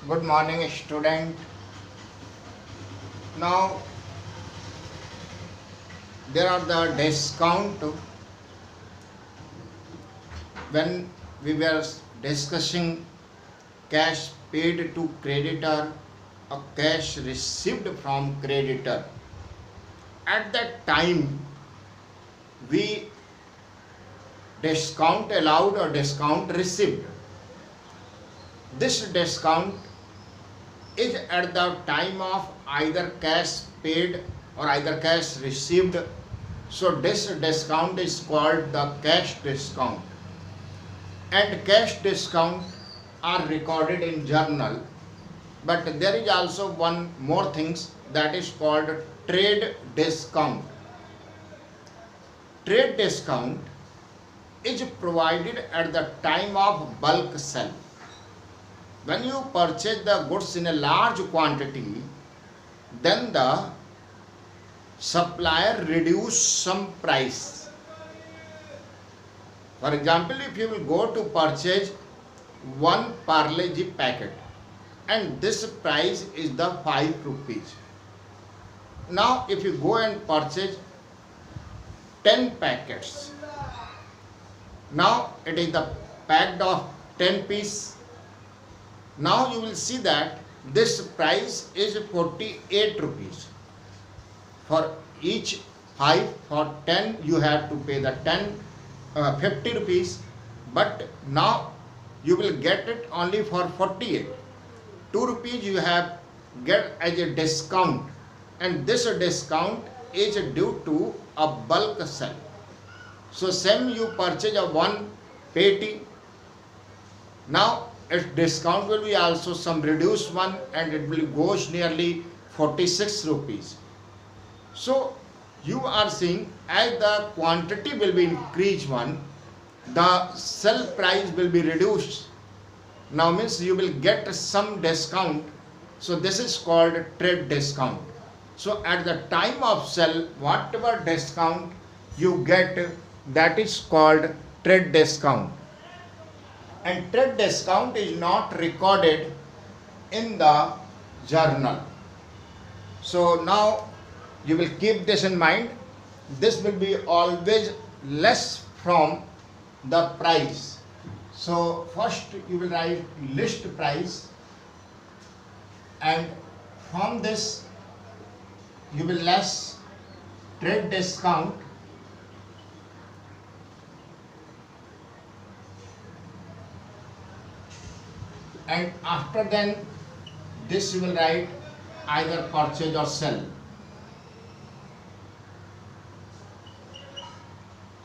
Good morning, student. Now, there are the discount. When we were discussing cash paid to creditor or cash received from creditor, at that time we discount allowed or discount received. This discount is at the time of either cash paid or either cash received. So this discount is called the cash discount, and cash discount are recorded in journal. But there is also one more things, that is called trade discount. Trade discount is provided at the time of bulk sale. When you purchase the goods in a large quantity, then the supplier reduce some price. For example, if you will go to purchase one Parle-G packet, and this price is the 5 rupees. Now if you go and purchase 10 packets, now it is the packed of 10 piece. Now you will see that this price is 48 rupees. For each 5, for 10 you have to pay the 50 rupees, but now you will get it only for 48. 2 rupees you have get as a discount, and this discount is due to a bulk sale. So same you purchase a one patty, now its discount will be also some reduced one, and it will goes nearly 46 rupees. So you are seeing as the quantity will be increased one, the sell price will be reduced. Now means you will get some discount. So this is called trade discount. So at the time of sell, whatever discount you get, that is called trade discount. And trade discount is not recorded in the journal. So now you will keep this in mind. This will be always less from the price. So first you will write list price, and from this you will less trade discount, and after then this you will write either purchase or sell.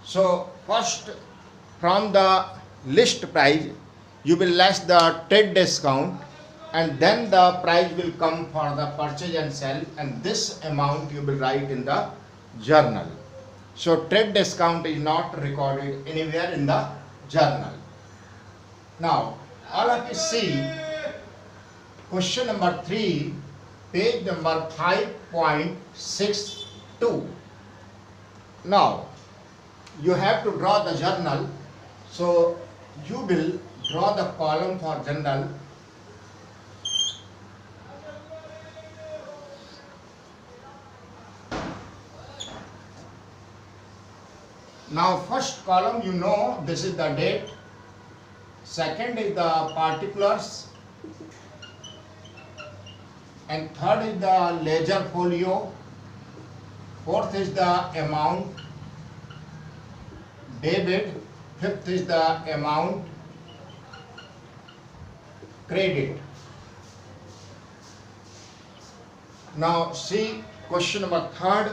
So first from the list price you will less the trade discount, and then the price will come for the purchase and sell, and this amount you will write in the journal. So trade discount is not recorded anywhere in the journal. Now all of you see question number 3, page number 5.62. Now you have to draw the journal. So you will draw the column for journal. Now first column, you know, this is the date. Second is the particulars, and third is the ledger folio. Fourth is the amount debit. Fifth is the amount credit. Now see question number 3,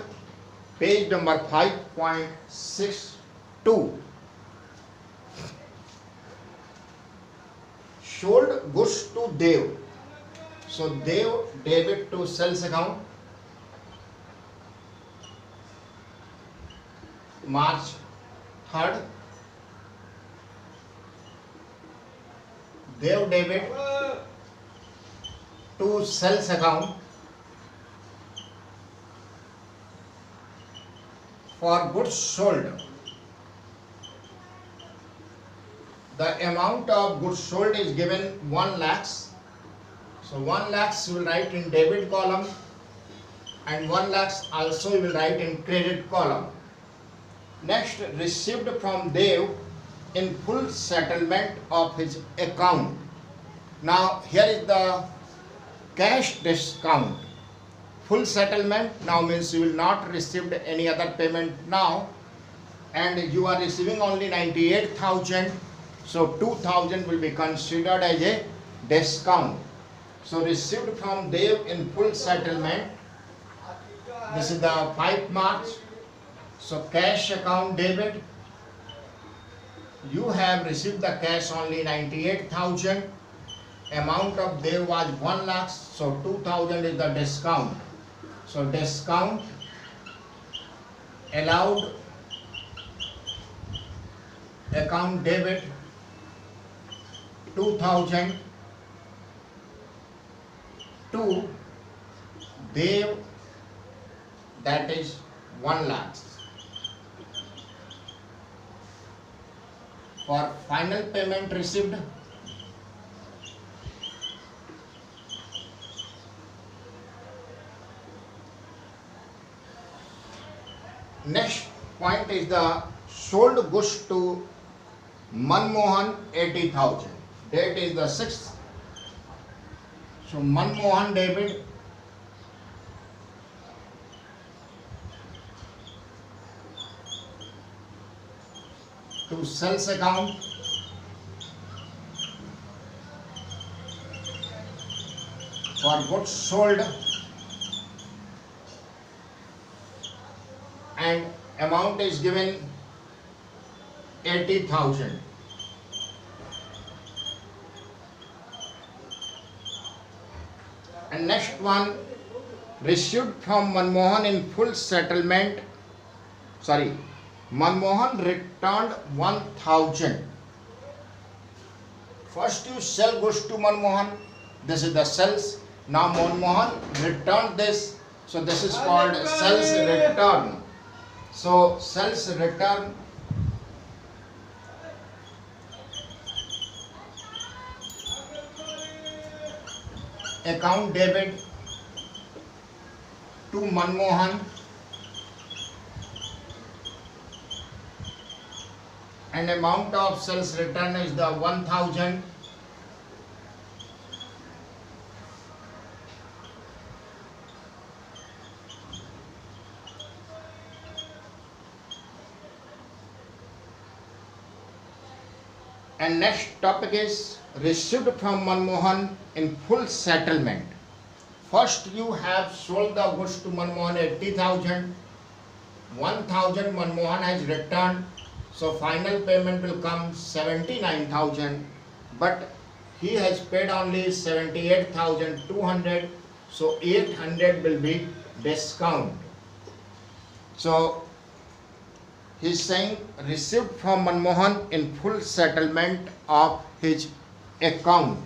page number 5.62. Sold goods to Dev. So Dev debit to sales account. March 3rd. Dev debit to sales account for goods sold. The amount of goods sold is given 1 lakhs. So 1 lakhs you will write in debit column, and 1 lakhs also you will write in credit column. Next, received from Dev in full settlement of his account. Now here is the cash discount. Full settlement now means you will not receive any other payment now, and you are receiving only 98,000. So 2,000 will be considered as a discount. So received from Dev in full settlement. This is the 5 marks. So cash account debit. You have received the cash only 98,000. Amount of Dev was 1 lakh. So 2,000 is the discount. So discount allowed account debit 2,000 to Dev, that is 1 lakh. For final payment received, next point is the sold goods to Manmohan 80,000. Date is the 6th. So Manmohan debit to sales account for goods sold, and amount is given 80,000. And next one, received from Manmohan in full settlement. Manmohan returned 1,000. First you sell goods to Manmohan. This is the sales. Now Manmohan returned this. So this is called sales return. So sales return account debit to Manmohan, and amount of sales return is the 1,000. And next topic is received from Manmohan in full settlement. First you have sold the goods to Manmohan 80,000. 1,000 Manmohan has returned. So final payment will come 79,000. But he has paid only 78,200. So 800 will be discount. So he is saying received from Manmohan in full settlement of his account.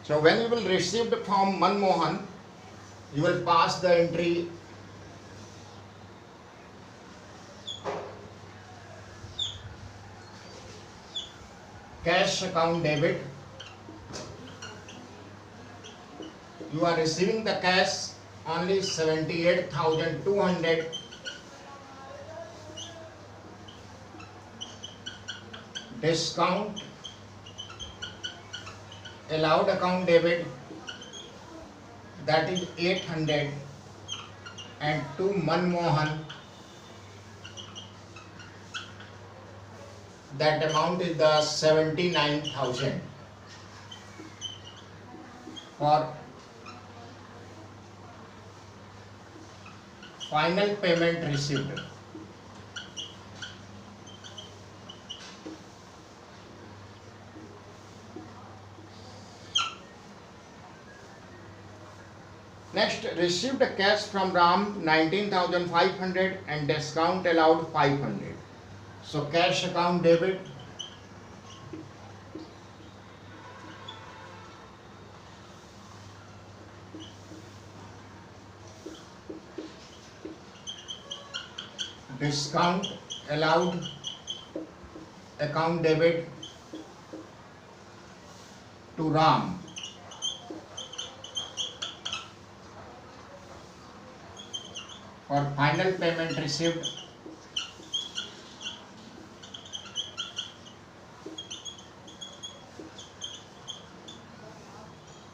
So when you will receive from Manmohan, you will pass the entry cash account debit. You are receiving the cash only 78,200. Discount allowed account debit, that is 800, and to Manmohan that amount is the 79,000 for final payment received. Next, received cash from Ram 19,500 and discount allowed 500. So cash account debit discount allowed, account debit to Ram. For final payment received,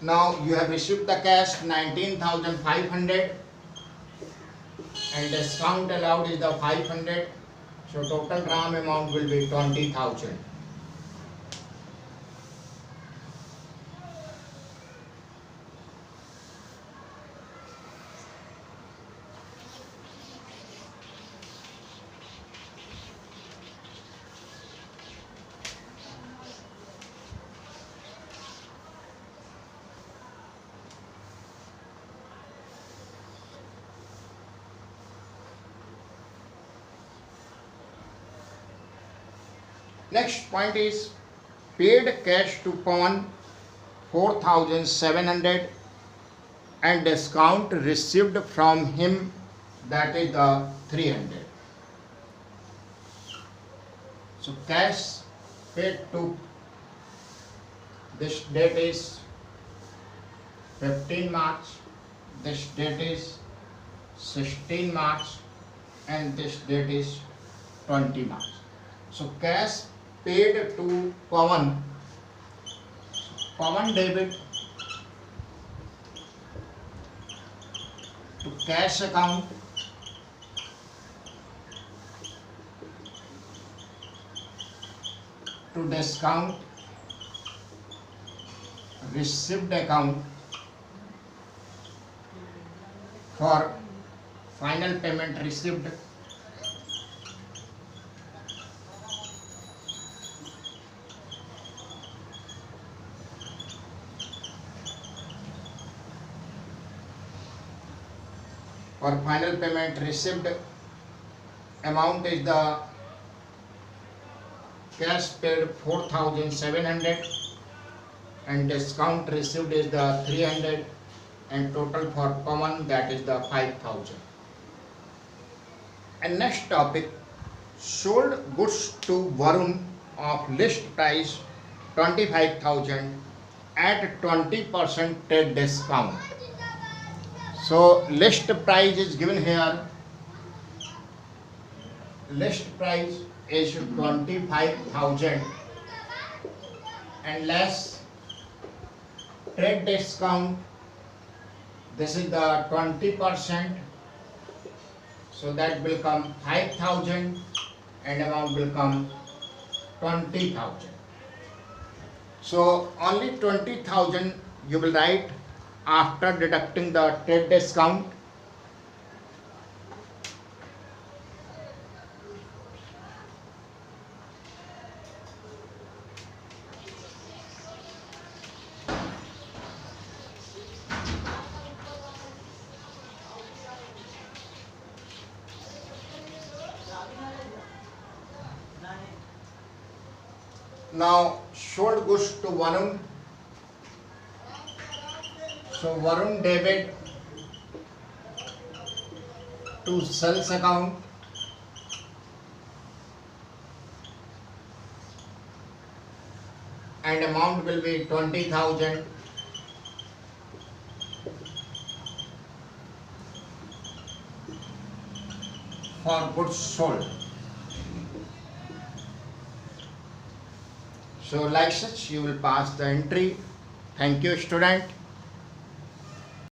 now you have received the cash 19,500 and discount allowed is the 500, so total Ram amount will be 20,000. Next point is paid cash to Pawan 4,700 and discount received from him, that is the 300. So cash paid to, this date is 15 March, this date is 16 March and this date is 20 March. So cash paid to Pawan, Pawan debit to cash account to discount received account for final payment received. For final payment received, amount is the cash paid 4,700 and discount received is the 300 and total for Pawan, that is the 5,000. And next topic, sold goods to Varun of list price 25,000 at 20% trade discount. So list price is given here. List price is 25,000 and less trade discount. This is the 20%. So that will come 5,000 and amount will come 20,000. So only 20,000 you will write after deducting the trade discount. Now sold goods to Varun. So Varun debit to sales account and amount will be 20,000. For goods sold. So like such you will pass the entry. Thank you, student.